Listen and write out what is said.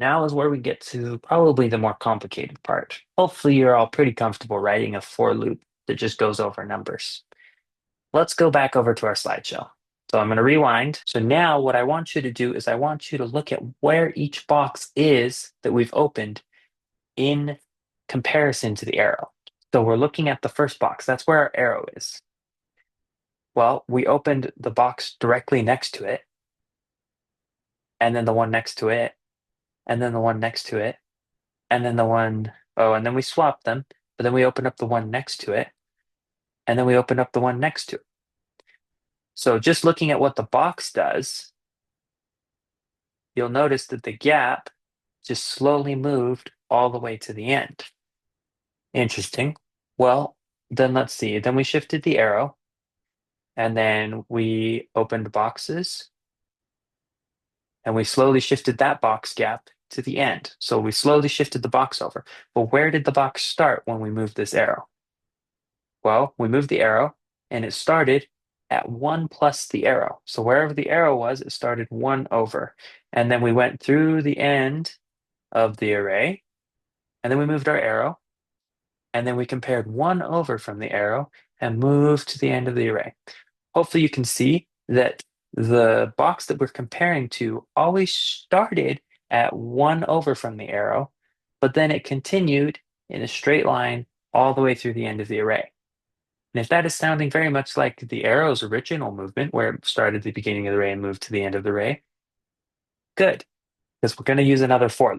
Now is where we get to probably the more complicated part. Hopefully, you're all pretty comfortable writing a for loop that just goes over numbers. Let's go back over to our slideshow. So I'm going to rewind. So now what I want you to do is I want you to look at where each box is that we've opened in comparison to the arrow. So we're looking at the first box. That's where our arrow is. Well, we opened the box directly next to it, and then the one next to it, and then the one next to it, and then the one, oh, and then we swapped them, but then we opened up the one next to it, and then we opened up the one next to it. So just looking at what the box does, you'll notice that the gap just slowly moved all the way to the end. Interesting. Well, then let's see. Then we shifted the arrow, and then we opened boxes, and we slowly shifted that box gap to the end. So we slowly shifted the box over. But where did the box start when we moved this arrow? Well, we moved the arrow, and it started at 1 plus the arrow. So wherever the arrow was, it started 1 over. And then we went through the end of the array, and then we moved our arrow, and then we compared 1 over from the arrow and moved to the end of the array. Hopefully you can see that the box that we're comparing to always started at 1 over from the arrow, but then it continued in a straight line all the way through the end of the array. And if that is sounding very much like the arrow's original movement, where it started at the beginning of the array and moved to the end of the array, good, because we're going to use another for loop.